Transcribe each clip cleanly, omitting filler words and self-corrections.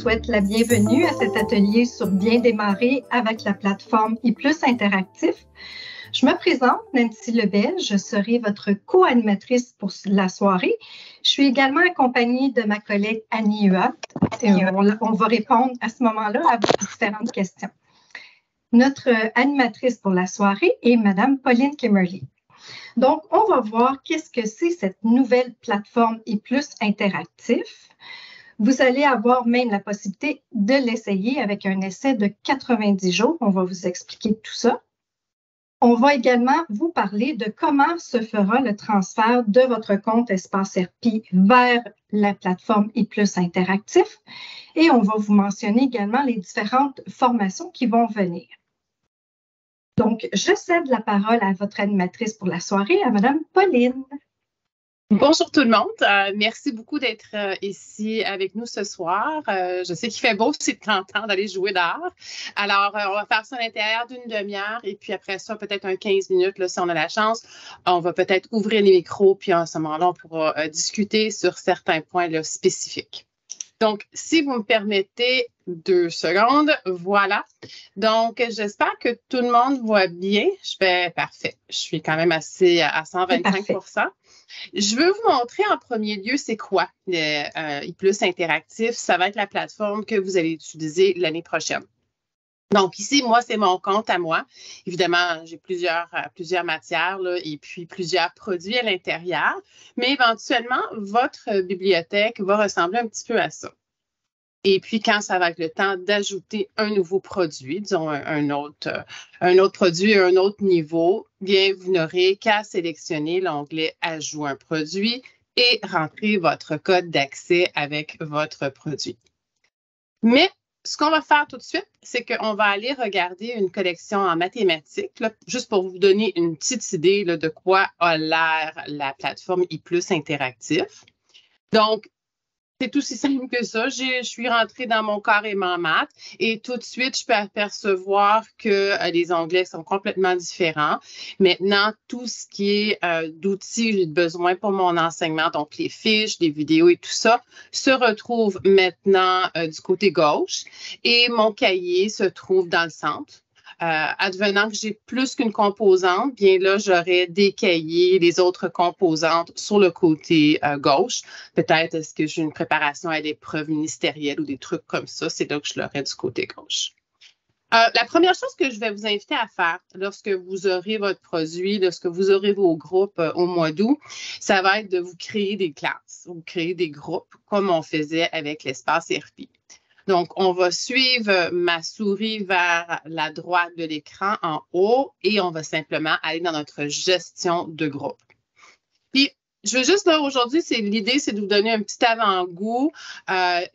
souhaite la bienvenue à cet atelier sur bien démarrer avec la plateforme ePlus Interactif. Je me présente, Nancy Lebel, je serai votre co-animatrice pour la soirée. Je suis également accompagnée de ma collègue Annie Huot. On va répondre à ce moment-là à vos différentes questions. Notre animatrice pour la soirée est Madame Pauline Kimmerly. Donc, on va voir qu'est-ce que c'est cette nouvelle plateforme ePlus Interactif. Vous allez avoir même la possibilité de l'essayer avec un essai de 90 jours. On va vous expliquer tout ça. On va également vous parler de comment se fera le transfert de votre compte Espace RP vers la plateforme ePlus Interactif. Et on va vous mentionner également les différentes formations qui vont venir. Donc, je cède la parole à votre animatrice pour la soirée, à Madame Pauline. Bonjour tout le monde. Merci beaucoup d'être ici avec nous ce soir. Je sais qu'il fait beau, c'est tentant d'aller jouer dehors. Alors, on va faire ça à l'intérieur d'une demi-heure et puis après ça, peut-être un 15 minutes, là, si on a la chance. On va peut-être ouvrir les micros puis à ce moment-là, on pourra discuter sur certains points là, spécifiques. Donc, si vous me permettez 2 secondes, voilà. Donc, j'espère que tout le monde voit bien. Parfait. Je suis quand même assez à 125%. Je veux vous montrer en premier lieu c'est quoi ePlus Interactif. Ça va être la plateforme que vous allez utiliser l'année prochaine. Donc ici, moi, c'est mon compte à moi. Évidemment, j'ai plusieurs matières là, et puis plusieurs produits à l'intérieur. Mais éventuellement, votre bibliothèque va ressembler un petit peu à ça. Et puis, quand ça va être le temps d'ajouter un nouveau produit, disons un autre produit à un autre niveau, bien, vous n'aurez qu'à sélectionner l'onglet « Ajout un produit » et rentrer votre code d'accès avec votre produit. Mais ce qu'on va faire tout de suite, c'est qu'on va aller regarder une collection en mathématiques, là, juste pour vous donner une petite idée là, de quoi a l'air la plateforme ePlus Interactif. Donc, c'est aussi simple que ça. Je suis rentrée dans mon carrément maths et tout de suite, je peux apercevoir que les onglets sont complètement différents. Maintenant, tout ce qui est d'outils que j'ai besoin pour mon enseignement, donc les fiches, les vidéos et tout ça, se retrouve maintenant du côté gauche et mon cahier se trouve dans le centre. Advenant que j'ai plus qu'une composante, bien là, j'aurais décaillé les autres composantes sur le côté gauche. Peut-être est-ce que j'ai une préparation à l'épreuve ministérielle ou des trucs comme ça, c'est là que je l'aurais du côté gauche. La première chose que je vais vous inviter à faire lorsque vous aurez votre produit, lorsque vous aurez vos groupes au mois d'août, ça va être de vous créer des classes, vous créer des groupes comme on faisait avec l'espace RP. Donc, on va suivre ma souris vers la droite de l'écran en haut et on va simplement aller dans notre gestion de groupe. Puis, je veux juste là aujourd'hui, l'idée, c'est de vous donner un petit avant-goût,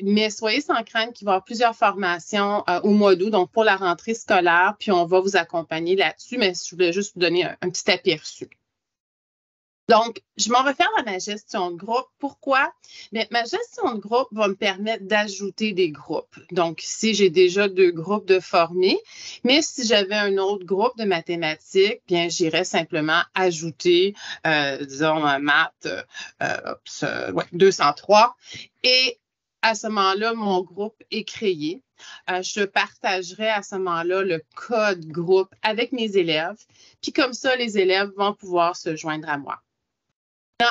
mais soyez sans crainte qu'il va y avoir plusieurs formations au mois d'août, donc pour la rentrée scolaire, puis on va vous accompagner là-dessus, mais je voulais juste vous donner un petit aperçu. Donc, je m'en vais faire à ma gestion de groupe. Pourquoi? Bien, ma gestion de groupe va me permettre d'ajouter des groupes. Donc, ici, j'ai déjà 2 groupes de formés, mais si j'avais un autre groupe de mathématiques, bien, j'irais simplement ajouter, disons, maths 203. Et à ce moment-là, mon groupe est créé. Je partagerai à ce moment-là le code groupe avec mes élèves. Puis comme ça, les élèves vont pouvoir se joindre à moi.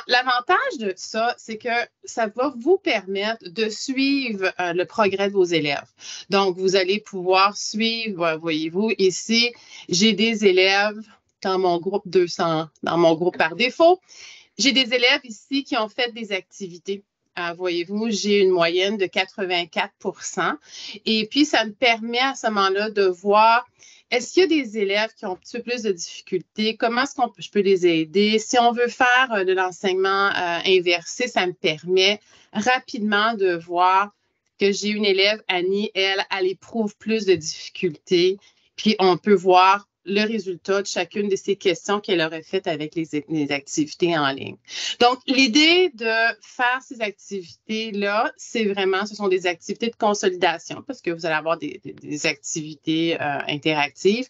L'avantage de ça, c'est que ça va vous permettre de suivre le progrès de vos élèves. Donc, vous allez pouvoir suivre, voyez-vous, ici, j'ai des élèves dans mon groupe 200, dans mon groupe par défaut. J'ai des élèves ici qui ont fait des activités. Voyez-vous, j'ai une moyenne de 84%. Et puis, ça me permet à ce moment-là de voir est-ce qu'il y a des élèves qui ont un petit peu plus de difficultés? Comment est-ce que je peux les aider? Si on veut faire de l'enseignement inversé, ça me permet rapidement de voir que j'ai une élève, Annie, elle éprouve plus de difficultés. Puis, on peut voir le résultat de chacune de ces questions qu'elle aurait faites avec les activités en ligne. Donc, l'idée de faire ces activités-là, c'est vraiment, ce sont des activités de consolidation parce que vous allez avoir des activités interactives,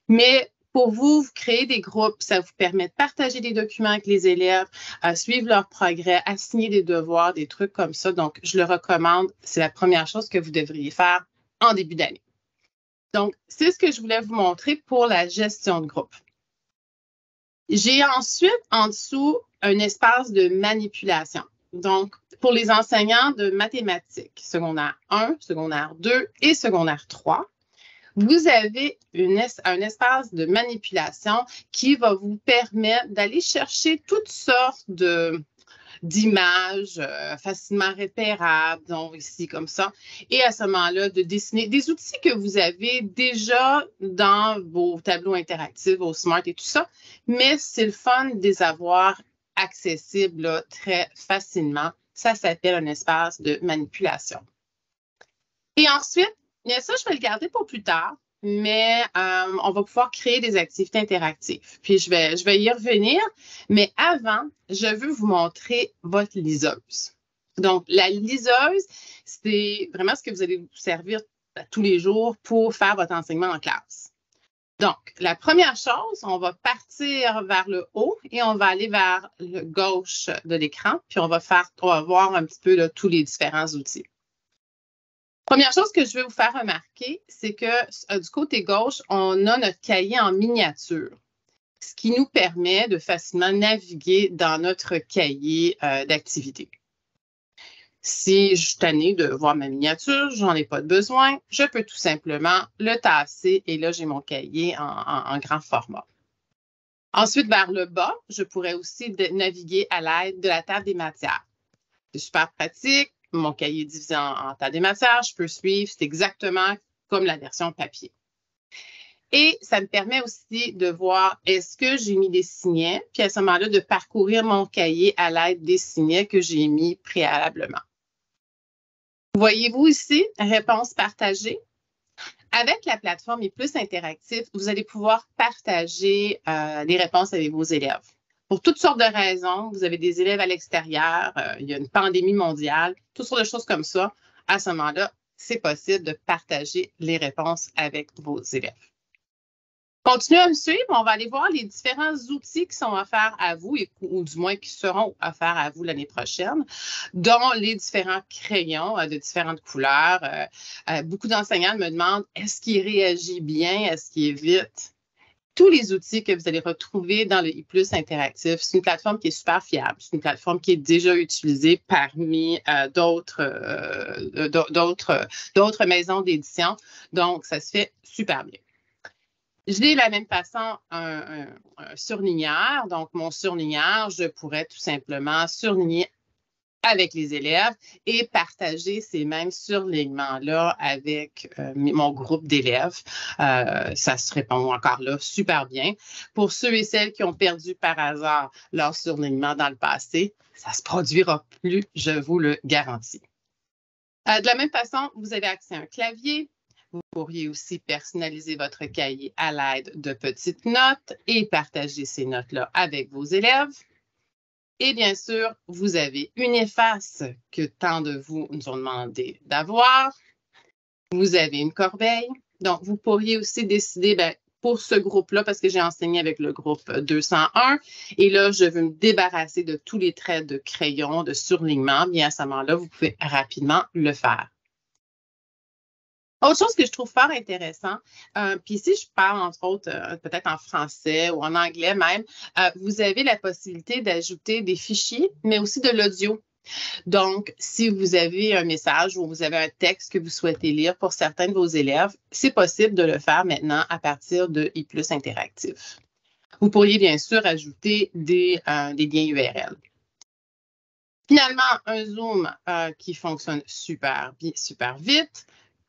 mais pour vous, vous créez des groupes, ça vous permet de partager des documents avec les élèves, suivre leur progrès, assigner des devoirs, des trucs comme ça. Donc, je le recommande. C'est la première chose que vous devriez faire en début d'année. Donc, c'est ce que je voulais vous montrer pour la gestion de groupe. J'ai ensuite, en dessous, un espace de manipulation. Donc, pour les enseignants de mathématiques, secondaire 1, secondaire 2 et secondaire 3, vous avez un espace de manipulation qui va vous permettre d'aller chercher toutes sortes d'images facilement repérables, donc ici comme ça, et à ce moment-là, de dessiner des outils que vous avez déjà dans vos tableaux interactifs, vos Smart et tout ça, mais c'est le fun de les avoir accessibles là, très facilement. Ça s'appelle un espace de manipulation. Et ensuite, bien ça, je vais le garder pour plus tard, mais on va pouvoir créer des activités interactives. Puis, je vais y revenir, mais avant, je veux vous montrer votre liseuse. Donc, la liseuse, c'est vraiment ce que vous allez vous servir tous les jours pour faire votre enseignement en classe. Donc, la première chose, on va partir vers le haut et on va aller vers le gauche de l'écran, puis on va voir un petit peu là, tous les différents outils. Première chose que je vais vous faire remarquer, c'est que du côté gauche, on a notre cahier en miniature, ce qui nous permet de facilement naviguer dans notre cahier d'activité. Si je suis tannée de voir ma miniature, j'en ai pas de besoin, je peux tout simplement le tasser et là, j'ai mon cahier en grand format. Ensuite, vers le bas, je pourrais aussi naviguer à l'aide de la table des matières. C'est super pratique. Mon cahier est divisé en table des matières, je peux suivre, c'est exactement comme la version papier. Et ça me permet aussi de voir est-ce que j'ai mis des signets, puis à ce moment-là, de parcourir mon cahier à l'aide des signets que j'ai mis préalablement. Voyez-vous ici, réponse partagée. Avec la plateforme et plus interactif, vous allez pouvoir partager les réponses avec vos élèves. Pour toutes sortes de raisons, vous avez des élèves à l'extérieur, il y a une pandémie mondiale, toutes sortes de choses comme ça. À ce moment-là, c'est possible de partager les réponses avec vos élèves. Continuez à me suivre, on va aller voir les différents outils qui sont offerts à vous, ou du moins qui seront offerts à vous l'année prochaine, dont les différents crayons de différentes couleurs. Beaucoup d'enseignants me demandent, est-ce qu'il réagit bien, est-ce qu'il est vite? Tous les outils que vous allez retrouver dans le I+ interactif, c'est une plateforme qui est super fiable. C'est une plateforme qui est déjà utilisée parmi d'autres maisons d'édition. Donc, ça se fait super bien. J'ai de la même façon un surligneur. Donc, mon surligneur, je pourrais tout simplement surligner avec les élèves et partager ces mêmes surlignements-là avec mon groupe d'élèves. Ça se répond encore là super bien. Pour ceux et celles qui ont perdu par hasard leur surlignement dans le passé, ça ne se produira plus, je vous le garantis. De la même façon, vous avez accès à un clavier. Vous pourriez aussi personnaliser votre cahier à l'aide de petites notes et partager ces notes-là avec vos élèves. Et bien sûr, vous avez une efface que tant de vous nous ont demandé d'avoir. Vous avez une corbeille. Donc, vous pourriez aussi décider, pour ce groupe-là, parce que j'ai enseigné avec le groupe 201, et là, je veux me débarrasser de tous les traits de crayon, de surlignement. Bien, à ce moment-là, vous pouvez rapidement le faire. Autre chose que je trouve fort intéressant, puis ici, je parle entre autres peut-être en français ou en anglais même, vous avez la possibilité d'ajouter des fichiers, mais aussi de l'audio. Donc, si vous avez un message ou vous avez un texte que vous souhaitez lire pour certains de vos élèves, c'est possible de le faire maintenant à partir de I+ interactif. Vous pourriez bien sûr ajouter des liens URL. Finalement, un Zoom qui fonctionne super vite.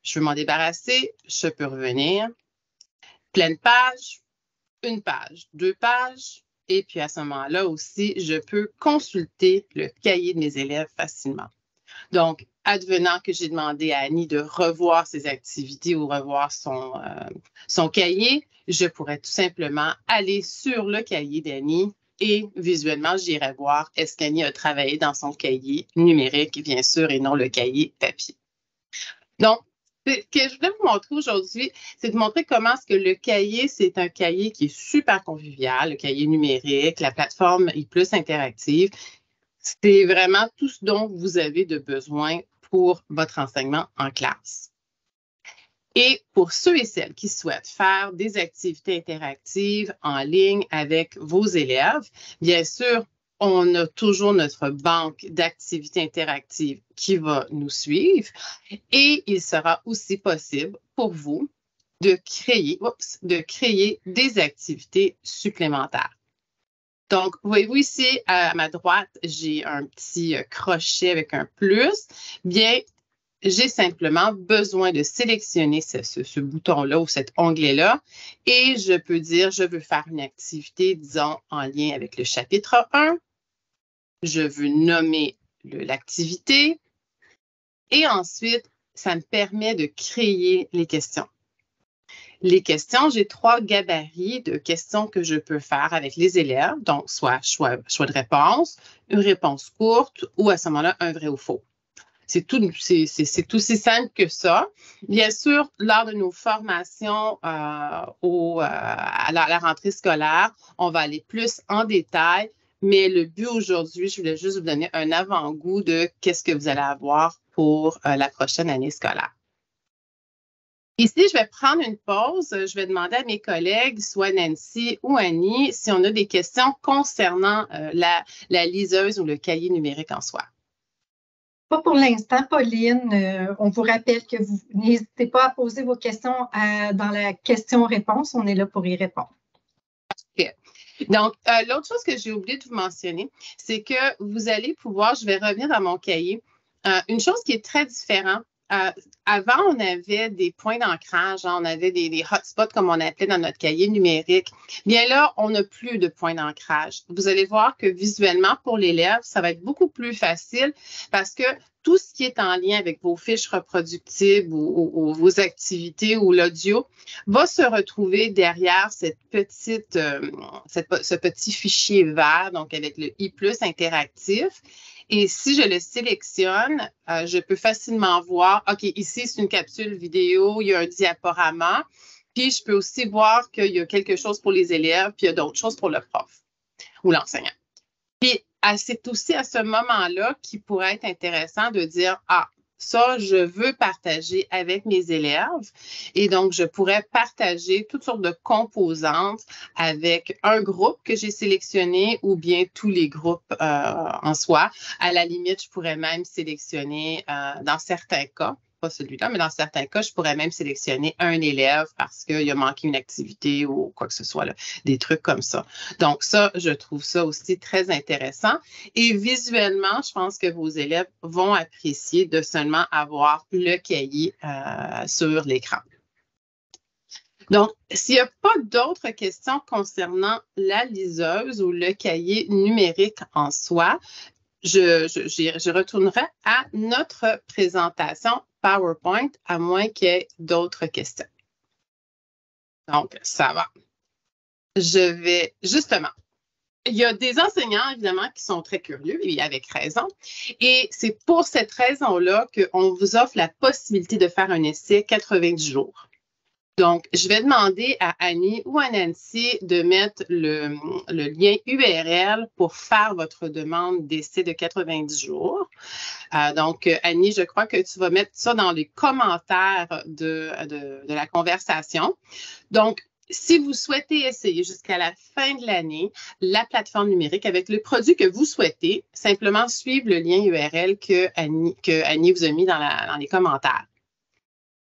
Je veux m'en débarrasser, je peux revenir. Pleine page, une page, 2 pages. Et puis à ce moment-là aussi, je peux consulter le cahier de mes élèves facilement. Donc, advenant que j'ai demandé à Annie de revoir ses activités ou revoir son cahier, je pourrais tout simplement aller sur le cahier d'Annie et visuellement, j'irai voir est-ce qu'Annie a travaillé dans son cahier numérique, bien sûr, et non le cahier papier. Donc, Ce que je voulais vous montrer aujourd'hui, c'est de montrer comment est-ce que le cahier, c'est un cahier qui est super convivial, le cahier numérique, la plateforme est plus interactive. C'est vraiment tout ce dont vous avez de besoin pour votre enseignement en classe. Et pour ceux et celles qui souhaitent faire des activités interactives en ligne avec vos élèves, bien sûr, on a toujours notre banque d'activités interactives qui va nous suivre et il sera aussi possible pour vous de créer des activités supplémentaires. Donc, voyez-vous ici, à ma droite, j'ai un petit crochet avec un plus. Bien, j'ai simplement besoin de sélectionner ce bouton-là ou cet onglet-là et je peux dire, je veux faire une activité, disons, en lien avec le chapitre 1. Je veux nommer l'activité et ensuite, ça me permet de créer les questions. Les questions, j'ai 3 gabarits de questions que je peux faire avec les élèves, donc soit choix de réponse, une réponse courte ou à ce moment-là, un vrai ou faux. C'est aussi simple que ça. Bien sûr, lors de nos formations à la rentrée scolaire, on va aller plus en détail, mais le but aujourd'hui, je voulais juste vous donner un avant-goût de qu'est-ce que vous allez avoir pour la prochaine année scolaire. Ici, je vais prendre une pause. Je vais demander à mes collègues, soit Nancy ou Annie, si on a des questions concernant la liseuse ou le cahier numérique en soi. Pas pour l'instant, Pauline. On vous rappelle que vous n'hésitez pas à poser vos questions dans la question-réponse. On est là pour y répondre. Okay. Donc, l'autre chose que j'ai oublié de vous mentionner, c'est que vous allez pouvoir, je vais revenir dans mon cahier, une chose qui est très différente. Avant, on avait des points d'ancrage, on avait des hotspots comme on appelait dans notre cahier numérique. Bien là, on n'a plus de points d'ancrage. Vous allez voir que visuellement, pour l'élève, ça va être beaucoup plus facile parce que tout ce qui est en lien avec vos fiches reproductibles ou vos activités ou l'audio va se retrouver derrière ce petit fichier vert, donc avec le i+ interactif. Et si je le sélectionne, je peux facilement voir, OK, ici, c'est une capsule vidéo, il y a un diaporama. Puis, je peux aussi voir qu'il y a quelque chose pour les élèves, puis il y a d'autres choses pour le prof ou l'enseignant. Puis, c'est aussi à ce moment-là qu'il pourrait être intéressant de dire, ça, je veux partager avec mes élèves et donc je pourrais partager toutes sortes de composantes avec un groupe que j'ai sélectionné ou bien tous les groupes en soi. À la limite, je pourrais même sélectionner dans certains cas, pas celui-là, mais dans certains cas, je pourrais même sélectionner un élève parce qu'il a manqué une activité ou quoi que ce soit, là, des trucs comme ça. Donc ça, je trouve ça aussi très intéressant. Et visuellement, je pense que vos élèves vont apprécier de seulement avoir le cahier sur l'écran. Donc, s'il n'y a pas d'autres questions concernant la liseuse ou le cahier numérique en soi, je retournerai à notre présentation PowerPoint, à moins qu'il y ait d'autres questions. Donc, ça va. Je vais justement. Il y a des enseignants, évidemment, qui sont très curieux, et avec raison. Et c'est pour cette raison-là qu'on vous offre la possibilité de faire un essai 90 jours. Donc, je vais demander à Annie ou à Nancy de mettre le lien URL pour faire votre demande d'essai de 90 jours. Donc, Annie, je crois que tu vas mettre ça dans les commentaires de la conversation. Donc, si vous souhaitez essayer jusqu'à la fin de l'année la plateforme numérique avec le produit que vous souhaitez, simplement suivre le lien URL que Annie vous a mis dans les commentaires.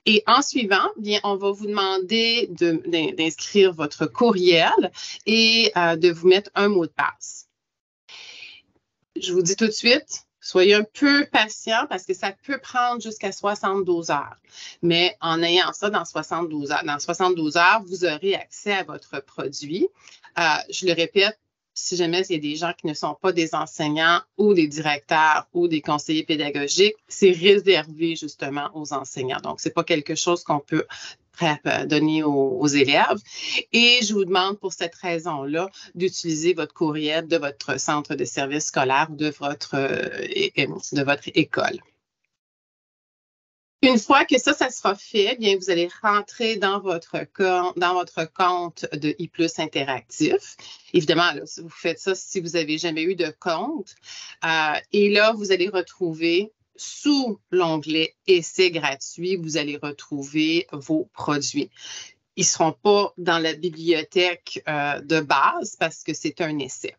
Et en suivant, bien, on va vous demander d'inscrire votre courriel et de vous mettre un mot de passe. Je vous dis tout de suite, soyez un peu patient parce que ça peut prendre jusqu'à 72 heures. Mais en ayant ça dans 72 heures, vous aurez accès à votre produit. Je le répète, si jamais il y a des gens qui ne sont pas des enseignants ou des directeurs ou des conseillers pédagogiques, c'est réservé justement aux enseignants. Donc, ce n'est pas quelque chose qu'on peut donner aux élèves. Et je vous demande pour cette raison-là d'utiliser votre courriel de votre centre de service scolaire ou de votre école. Une fois que ça sera fait, bien, vous allez rentrer dans votre compte de I+ Interactif. Évidemment, là, vous faites ça si vous n'avez jamais eu de compte. Et là, vous allez retrouver sous l'onglet Essai gratuit, vous allez retrouver vos produits. Ils ne seront pas dans la bibliothèque de base parce que c'est un essai.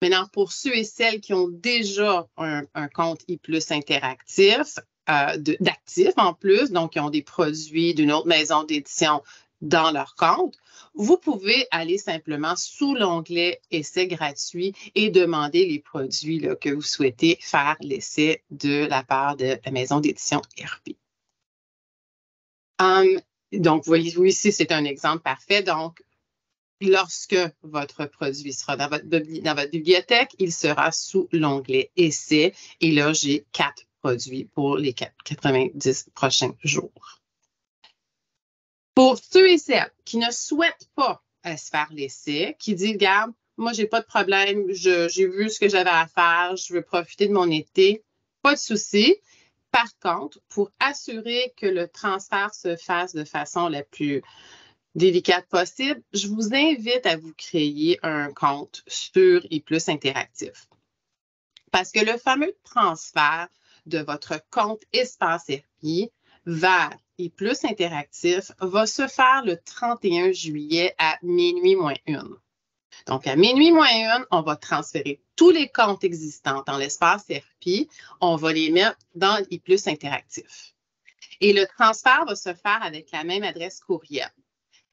Maintenant, pour ceux et celles qui ont déjà un compte I+ Interactif, d'actifs en plus, donc qui ont des produits d'une autre maison d'édition dans leur compte, vous pouvez aller simplement sous l'onglet Essai gratuit et demander les produits là, que vous souhaitez faire l'essai de la part de la maison d'édition RP. Donc, voyez-vous ici, c'est un exemple parfait. Donc, lorsque votre produit sera dans votre bibliothèque, il sera sous l'onglet Essai. Et là, j'ai 4 produits pour les 90 prochains jours. Pour ceux et celles qui ne souhaitent pas se faire l'essai, qui disent, regarde, moi, j'ai pas de problème, j'ai vu ce que j'avais à faire, je veux profiter de mon été, pas de souci. Par contre, pour assurer que le transfert se fasse de façon la plus délicate possible, je vous invite à vous créer un compte sur I+ Interactif. Parce que le fameux transfert de votre compte Espace RP vers I+ Interactif va se faire le 31 juillet à minuit moins 1. Donc, à minuit moins 1, on va transférer tous les comptes existants dans l'espace RP. On va les mettre dans I+ Interactif. Et le transfert va se faire avec la même adresse courriel.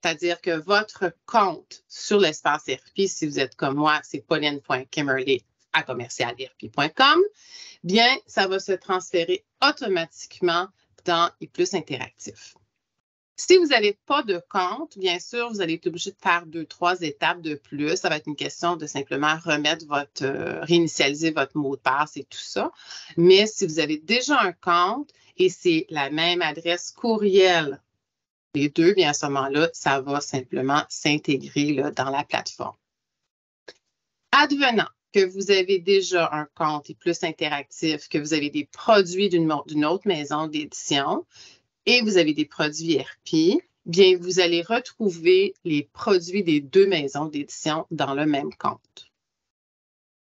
C'est-à-dire que votre compte sur l'espace RP, si vous êtes comme moi, c'est pauline.kimmerly@commercialrp.com, bien, ça va se transférer automatiquement dans I+ Interactif. Si vous n'avez pas de compte, bien sûr, vous allez être obligé de faire 2-3 étapes de plus. Ça va être une question de simplement réinitialiser votre mot de passe et tout ça. Mais si vous avez déjà un compte et c'est la même adresse courriel, les deux, bien à ce moment-là, ça va simplement s'intégrer dans la plateforme. Advenant que vous avez déjà un compte I+ Interactif, que vous avez des produits d'une autre maison d'édition et vous avez des produits RP, bien, vous allez retrouver les produits des 2 maisons d'édition dans le même compte.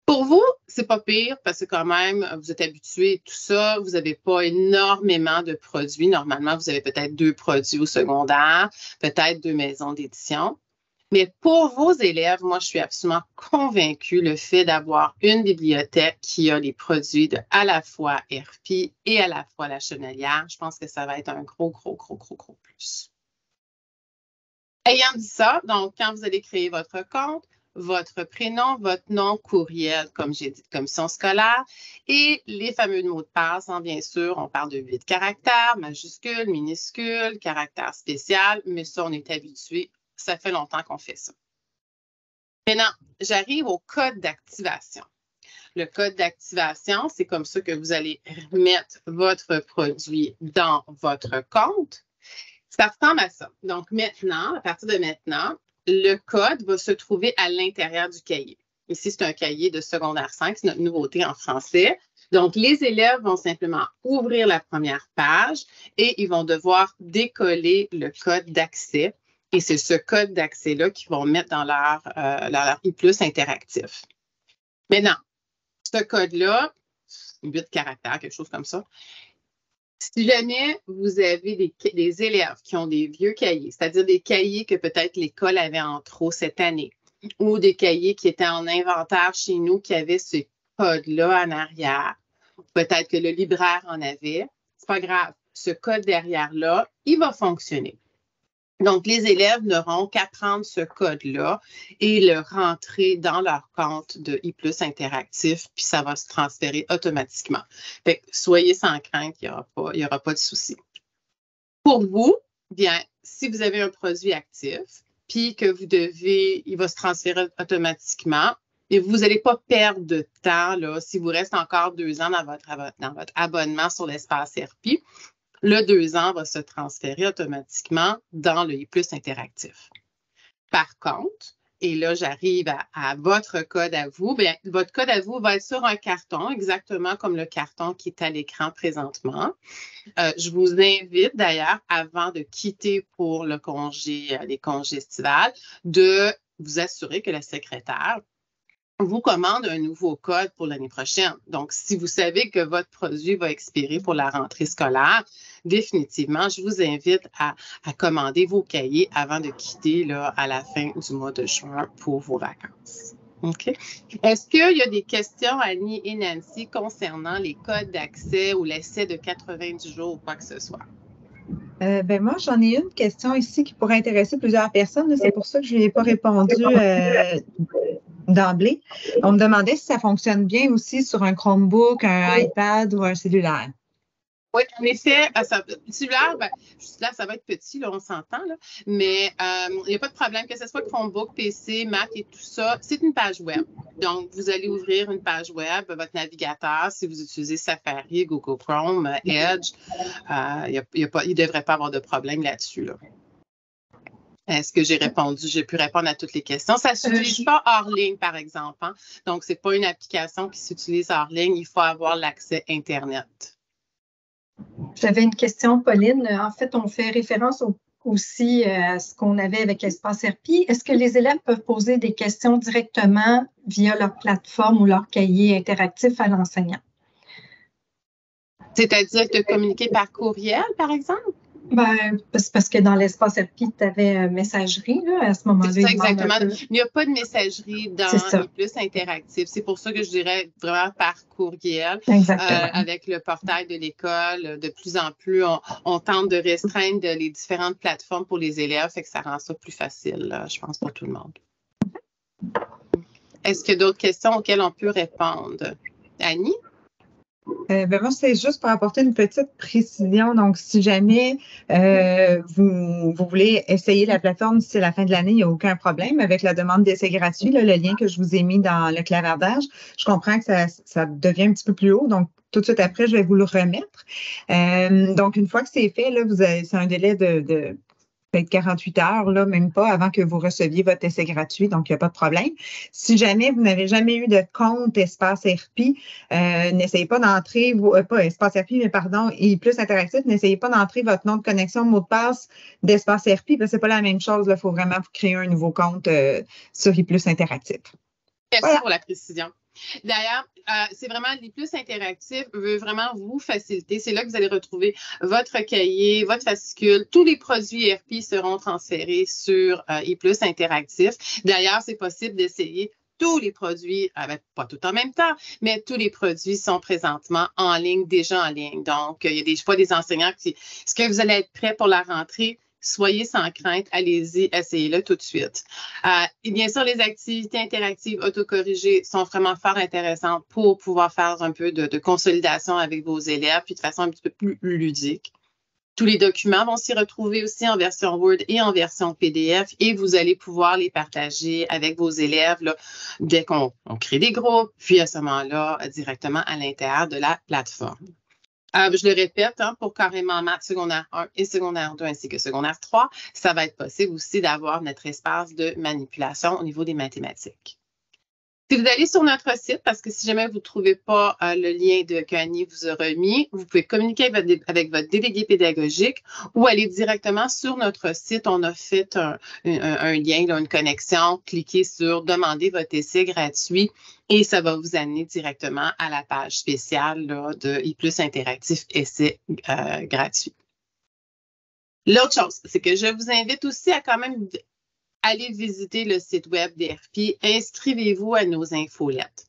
Pour vous, c'est pas pire parce que quand même, vous êtes habitué à tout ça. Vous n'avez pas énormément de produits. Normalement, vous avez peut-être 2 produits au secondaire, peut-être 2 maisons d'édition. Mais pour vos élèves, moi, je suis absolument convaincue le fait d'avoir une bibliothèque qui a les produits de à la fois RP et à la fois La Chenelière. Je pense que ça va être un gros plus. Ayant dit ça, donc, quand vous allez créer votre compte, votre prénom, votre nom, courriel, comme j'ai dit, commission scolaire, et les fameux mots de passe, bien sûr, on parle de 8 caractères, majuscules, minuscules, caractères spécial, mais ça, on est habitué, ça fait longtemps qu'on fait ça. Maintenant, j'arrive au code d'activation. Le code d'activation, c'est comme ça que vous allez mettre votre produit dans votre compte. Ça ressemble à ça. Donc, maintenant, à partir de maintenant, le code va se trouver à l'intérieur du cahier. Ici, c'est un cahier de secondaire 5, c'est notre nouveauté en français. Donc, les élèves vont simplement ouvrir la première page et ils vont devoir décoller le code d'accès. Et c'est ce code d'accès-là qu'ils vont mettre dans leur I+ Interactif. Maintenant, ce code-là, 8 caractères, quelque chose comme ça. Si jamais vous avez des élèves qui ont des vieux cahiers, c'est-à-dire des cahiers que peut-être l'école avait en trop cette année, ou des cahiers qui étaient en inventaire chez nous qui avaient ce code-là en arrière, peut-être que le libraire en avait, c'est pas grave. Ce code derrière-là, il va fonctionner. Donc, les élèves n'auront qu'à prendre ce code-là et le rentrer dans leur compte de I+ Interactif, puis ça va se transférer automatiquement. Fait que soyez sans crainte, il n'y aura pas de souci. Pour vous, bien, si vous avez un produit actif, puis que il va se transférer automatiquement, et vous n'allez pas perdre de temps, là, si vous restez encore 2 ans dans votre abonnement sur l'espace RP, le 2 ans va se transférer automatiquement dans le I+ Interactif. Par contre, Et là, j'arrive à votre code à vous. Bien, votre code à vous va être sur un carton, exactement comme le carton qui est à l'écran présentement. Je vous invite d'ailleurs, avant de quitter pour les congés estivales, de vous assurer que la secrétaire vous commande un nouveau code pour l'année prochaine. Donc, si vous savez que votre produit va expirer pour la rentrée scolaire, définitivement, je vous invite à commander vos cahiers avant de quitter là, à la fin du mois de juin pour vos vacances. OK. Est-ce qu'il y a des questions, Annie et Nancy, concernant les codes d'accès ou l'essai de 90 jours ou quoi que ce soit? Moi, j'en ai une question ici qui pourrait intéresser plusieurs personnes. C'est pour ça que je n'y ai pas répondu d'emblée. On me demandait si ça fonctionne bien aussi sur un Chromebook, un iPad ou un cellulaire. Oui, en effet, cellulaire, là, ça va être petit, là, on s'entend, là, mais il n'y a pas de problème, que ce soit Chromebook, PC, Mac et tout ça, c'est une page web. Donc, vous allez ouvrir une page web, votre navigateur, si vous utilisez Safari, Google Chrome, Edge, il ne devrait pas avoir de problème là-dessus, là. Est-ce que j'ai répondu? J'ai pu répondre à toutes les questions. Ça ne s'utilise pas hors ligne, par exemple. Hein? Donc, ce n'est pas une application qui s'utilise hors ligne. Il faut avoir l'accès Internet. J'avais une question, Pauline. En fait, on fait référence aussi à ce qu'on avait avec l'Espace RP. Est-ce que les élèves peuvent poser des questions directement via leur plateforme ou leur cahier interactif à l'enseignant? C'est-à-dire de communiquer par courriel, par exemple? C'est parce que dans l'espace RP, tu avais messagerie là, à ce moment-là. C'est ça, exactement. Il n'y a pas de messagerie dans les plus interactifs. C'est pour ça que je dirais vraiment par courriel. Avec le portail de l'école, de plus en plus, on tente de restreindre les différentes plateformes pour les élèves, fait que ça rend ça plus facile, là, je pense, pour tout le monde. Est-ce qu'il y a d'autres questions auxquelles on peut répondre? Annie? Moi, c'est juste pour apporter une petite précision. Donc, si jamais vous voulez essayer la plateforme d'ici la fin de l'année, il n'y a aucun problème avec la demande d'essai gratuit, là, le lien que je vous ai mis dans le clavardage. Je comprends que ça devient un petit peu plus haut. Donc, tout de suite après, je vais vous le remettre. Donc, une fois que c'est fait, là, c'est un délai de peut-être 48 heures, là, même pas, avant que vous receviez votre essai gratuit, donc il n'y a pas de problème. Si jamais vous n'avez jamais eu de compte Espace RP, n'essayez pas d'entrer, pas Espace RP, mais pardon, et plus interactif, n'essayez pas d'entrer votre nom de connexion, mot de passe d'Espace RP, parce que c'est pas la même chose, il faut vraiment vous créer un nouveau compte sur ePlus Interactif. Merci pour la précision. D'ailleurs, c'est vraiment les plus interactifs veut vraiment vous faciliter. C'est là que vous allez retrouver votre cahier, votre fascicule. Tous les produits ERP seront transférés sur ePlus Interactif. D'ailleurs, c'est possible d'essayer tous les produits, pas tout en même temps, mais tous les produits sont présentement en ligne, déjà en ligne. Donc, il y a des fois des enseignants qui disent, est-ce que vous allez être prêts pour la rentrée? Soyez sans crainte, allez-y, essayez-le tout de suite. Et bien sûr, les activités interactives autocorrigées sont vraiment fort intéressantes pour pouvoir faire un peu de consolidation avec vos élèves, puis de façon un petit peu plus ludique. Tous les documents vont s'y retrouver aussi en version Word et en version PDF et vous allez pouvoir les partager avec vos élèves là, dès qu'on crée des groupes, puis à ce moment-là, directement à l'intérieur de la plateforme. Je le répète, pour carrément maths secondaire 1 et secondaire 2 ainsi que secondaire 3, ça va être possible aussi d'avoir notre espace de manipulation au niveau des mathématiques. Si vous allez sur notre site, parce que si jamais vous ne trouvez pas le lien qu'Annie vous a remis, vous pouvez communiquer avec votre délégué pédagogique ou aller directement sur notre site. On a fait un lien, là, une connexion. Cliquez sur « Demander votre essai gratuit » et ça va vous amener directement à la page spéciale là, de ePlus Interactif Essai gratuit. L'autre chose, c'est que je vous invite aussi à quand même allez visiter le site web d'ERP, inscrivez-vous à nos infolettes.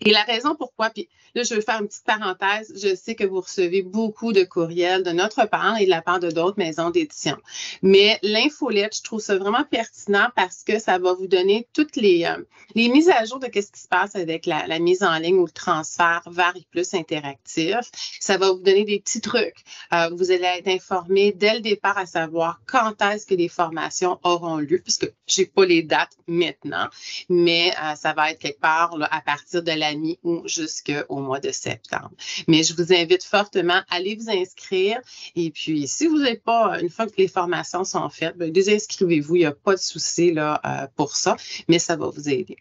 Et la raison pourquoi, puis là, je veux faire une petite parenthèse, je sais que vous recevez beaucoup de courriels de notre part et de la part de d'autres maisons d'édition. Mais l'infolette, je trouve ça vraiment pertinent parce que ça va vous donner toutes les mises à jour de ce qui se passe avec la mise en ligne ou le transfert vers ePlus Interactif. Ça va vous donner des petits trucs. Vous allez être informé dès le départ à savoir quand est-ce que les formations auront lieu, puisque je n'ai pas les dates maintenant, mais ça va être quelque part là, à partir de la mi-août jusqu'au mois de septembre. Mais je vous invite fortement à aller vous inscrire. Et puis, si vous n'avez pas, une fois que les formations sont faites, bien, désinscrivez-vous. Il n'y a pas de souci là, pour ça, mais ça va vous aider.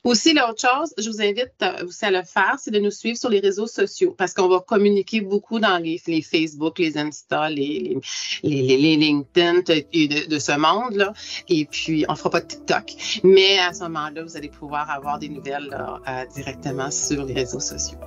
Aussi, l'autre chose, je vous invite aussi à le faire, c'est de nous suivre sur les réseaux sociaux parce qu'on va communiquer beaucoup dans les Facebook, les Insta, les LinkedIn de ce monde-là. Et puis, on ne fera pas de TikTok, mais à ce moment-là, vous allez pouvoir avoir des nouvelles là, directement sur les réseaux sociaux.